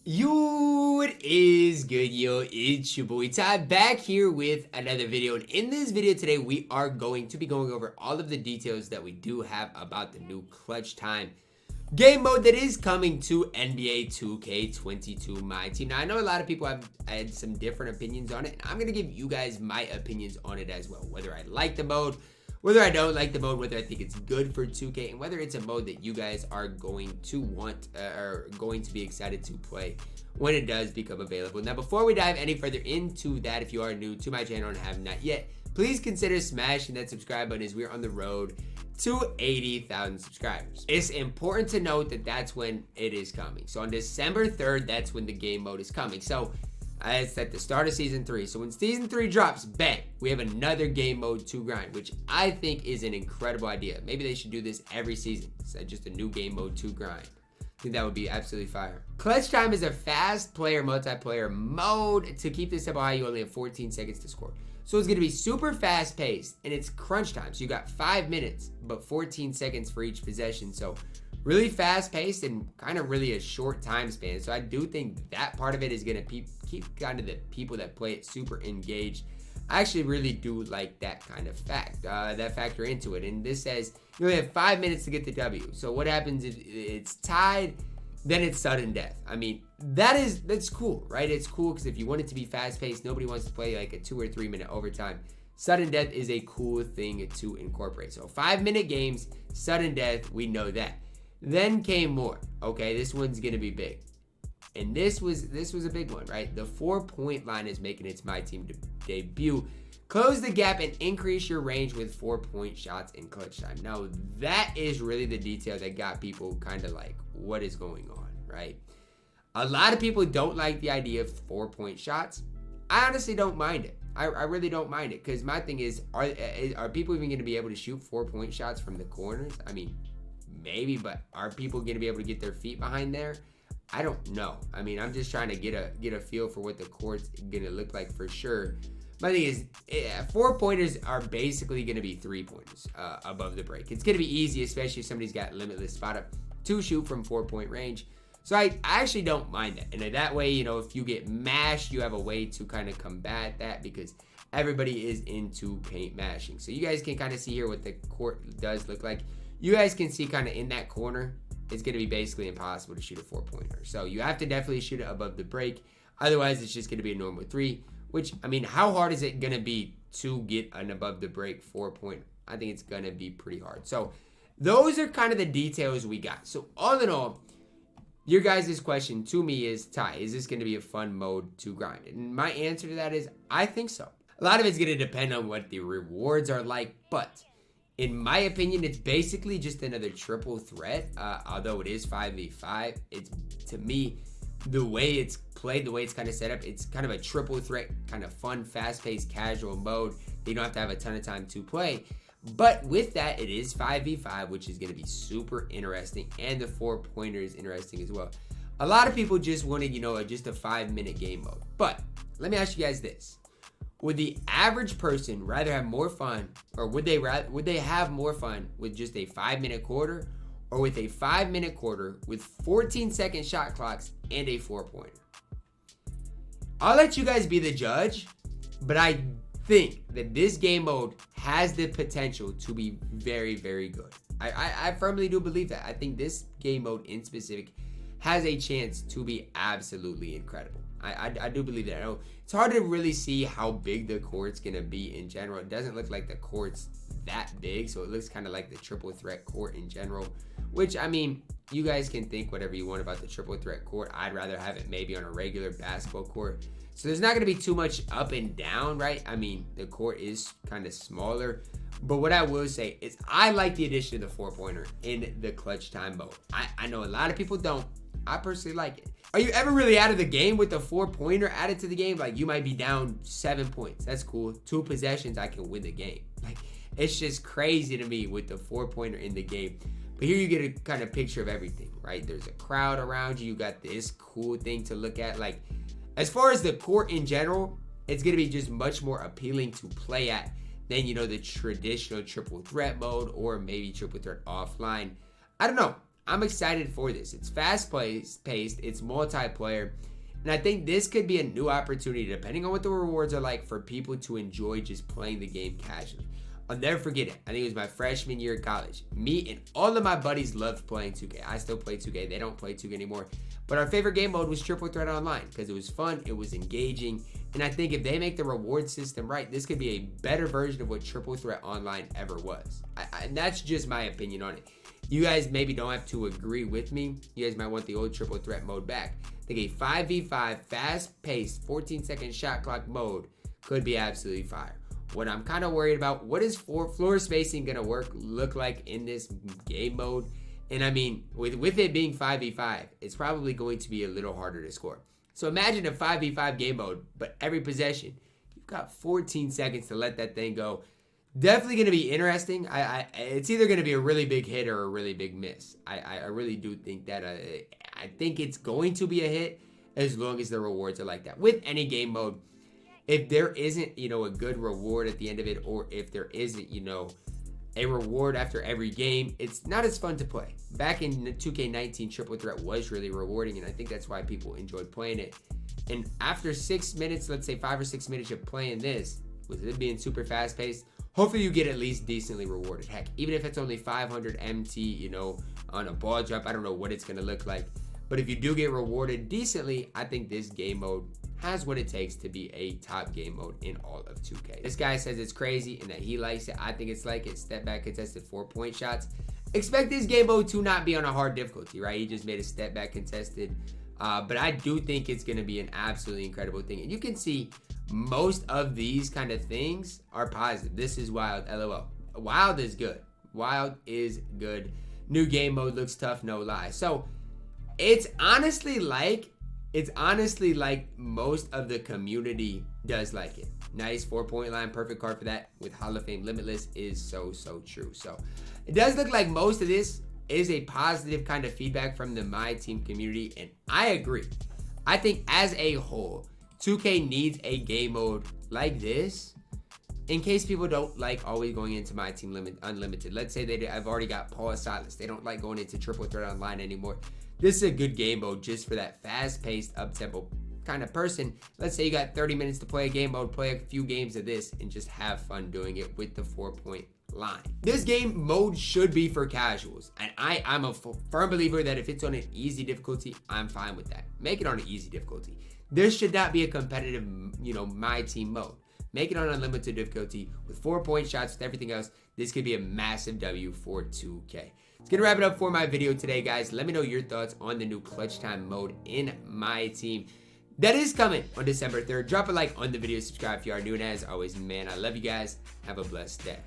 Yo, what is good, yo? It's your boy Ty back here with another video. And in this video today, we are going to be going over all of the details that we do have about the new Clutch Time game mode that is coming to NBA 2K22 MyTeam. Now, I know a lot of people have had some different opinions on it, and I'm going to give you guys my opinions on it as well. Whether I like the mode, whether I don't like the mode, whether I think it's good for 2K, and whether it's a mode that you guys are going to want or going to be excited to play when it does become available. Now, before we dive any further into that, if you are new to my channel and have not yet, please consider smashing that subscribe button as we're on the road to 80,000 subscribers. It's important to note that that's when it is coming. So on December 3rd, that's when the game mode is coming. So it's at the start of season 3. So when season 3 drops, bang, we have another game mode to grind, which I think is an incredible idea. Maybe they should do this every season. It's just a new game mode to grind. I think that would be absolutely fire. Clutch Time is a fast player multiplayer mode. To keep this simple high, you only have 14 seconds to score. So it's going to be super fast paced and it's crunch time. So you got 5 minutes, but 14 seconds for each possession. So really fast paced and kind of really a short time span. So I do think that part of it is going to keep kind of the people that play it super engaged. I actually really do like that kind of that factor into it. And this says you only have 5 minutes to get the W. So what happens if it's tied? Then it's sudden death. I mean, that's cool, right? It's cool because if you want it to be fast paced, nobody wants to play like a 2 or 3 minute overtime. Sudden death is a cool thing to incorporate. So 5-minute games, sudden death, we know that. Then came more. Okay, this one's gonna be big. And this was a big one, right? The 4-point line is making its MyTeam debut. Close the gap and increase your range with 4-point shots in clutch time. Now, that is really the detail that got people kind of like, what is going on, right? A lot of people don't like the idea of 4-point shots. I honestly don't mind it. I really don't mind it because my thing is, are people even going to be able to shoot 4-point shots from the corners? I mean, maybe, but are people going to be able to get their feet behind there? I don't know. I mean, I'm just trying to get a feel for what the court's going to look like for sure. My thing is, 4-pointers are basically going to be 3-pointers above the break. It's going to be easy, especially if somebody's got limitless spot up to shoot from 4-point range. So I actually don't mind that. And that way, you know, if you get mashed, you have a way to kind of combat that because everybody is into paint mashing. So you guys can kind of see here what the court does look like. You guys can see kind of in that corner, it's going to be basically impossible to shoot a 4-pointer. So you have to definitely shoot it above the break. Otherwise, it's just going to be a normal 3. Which, I mean, how hard is it going to be to get an above the break 4-pointer? I think it's going to be pretty hard. So those are kind of the details we got. So all in all, your guys' question to me is, Ty, is this going to be a fun mode to grind? And my answer to that is, I think so. A lot of it's going to depend on what the rewards are like, but in my opinion, it's basically just another triple threat. Although it is 5v5, it's, to me, the way it's played, the way it's kind of set up, it's kind of a triple threat, kind of fun, fast-paced, casual mode. You don't have to have a ton of time to play. But with that, it is 5v5, which is going to be super interesting. And the 4-pointer is interesting as well. A lot of people just wanted, you know, just a 5-minute game mode. But let me ask you guys this. Would the average person rather have more fun, or would they have more fun with just a 5-minute quarter, or with a 5-minute quarter with 14-second shot clocks and a 4-pointer? I'll let you guys be the judge, but I think that this game mode has the potential to be very, very good. I firmly do believe that. I think this game mode in specific has a chance to be absolutely incredible. I do believe that. I know it's hard to really see how big the court's going to be in general. It doesn't look like the court's that big, so it looks kind of like the triple threat court in general, which, I mean, you guys can think whatever you want about the triple threat court. I'd rather have it maybe on a regular basketball court. So there's not going to be too much up and down, right? I mean, the court is kind of smaller. But what I will say is I like the addition of the 4-pointer in the clutch time mode. I know a lot of people don't. I personally like it. Are you ever really out of the game with the 4-pointer added to the game? Like, you might be down 7 points. That's cool. 2 possessions, I can win the game. Like, it's just crazy to me with the 4-pointer in the game. But here you get a kind of picture of everything, right? There's a crowd around you. You got this cool thing to look at. Like, as far as the court in general, it's going to be just much more appealing to play at than, you know, the traditional triple threat mode or maybe triple threat offline. I don't know. I'm excited for this. It's fast-paced, it's multiplayer, and I think this could be a new opportunity, depending on what the rewards are like, for people to enjoy just playing the game casually. I'll never forget it. I think it was my freshman year of college. Me and all of my buddies loved playing 2K. I still play 2K. They don't play 2K anymore. But our favorite game mode was Triple Threat Online because it was fun, it was engaging, and I think if they make the reward system right, this could be a better version of what Triple Threat Online ever was. And that's just my opinion on it. You guys maybe don't have to agree with me. You guys might want the old Triple Threat mode back. I think a 5v5 fast-paced 14-second shot clock mode could be absolutely fire. What I'm kind of worried about, what is floor spacing going to look like in this game mode? And I mean, with it being 5v5, it's probably going to be a little harder to score. So imagine a 5v5 game mode, but every possession, you've got 14 seconds to let that thing go. Definitely going to be interesting. It's either going to be a really big hit or a really big miss. I really do think that. I think it's going to be a hit as long as the rewards are like that. With any game mode, if there isn't, a good reward at the end of it, or if there isn't, a reward after every game, it's not as fun to play. Back in 2K19, Triple Threat was really rewarding, and I think that's why people enjoyed playing it. And after 6 minutes, let's say 5 or 6 minutes of playing this, with it being super fast paced, hopefully you get at least decently rewarded. Heck, even if it's only 500 MT, on a ball drop, I don't know what it's going to look like. But if you do get rewarded decently, I think this game mode has what it takes to be a top game mode in all of 2K. This guy says it's crazy and that he likes it. I think it's like it. Step back contested 4-point shots. Expect this game mode to not be on a hard difficulty, right? He just made a step back contested. But I do think it's going to be an absolutely incredible thing. And you can see most of these kind of things are positive. This is wild, LOL. Wild is good. Wild is good. New game mode looks tough, no lie. So it's honestly like most of the community does like it. Nice 4-point line, perfect card for that with Hall of Fame Limitless is so true. So it does look like most of this is a positive kind of feedback from the MyTeam community, and I agree. I think as a whole, 2K needs a game mode like this in case people don't like always going into MyTeam Unlimited. Let's say I've already got Paul Silas. They don't like going into Triple Threat Online anymore. This is a good game mode just for that fast-paced, up-tempo kind of person. Let's say you got 30 minutes to play a game mode, play a few games of this, and just have fun doing it with the 4-point line. This game mode should be for casuals, and I'm a firm believer that if it's on an easy difficulty, I'm fine with that. Make it on an easy difficulty. This should not be a competitive, MyTeam mode. Make it on unlimited difficulty with 4-point shots, with everything else. This could be a massive W for 2K. It's gonna wrap it up for my video today, guys. Let me know your thoughts on the new Clutch Time mode in MyTeam. That is coming on December 3rd. Drop a like on the video, subscribe if you are new, and as always, man, I love you guys. Have a blessed day.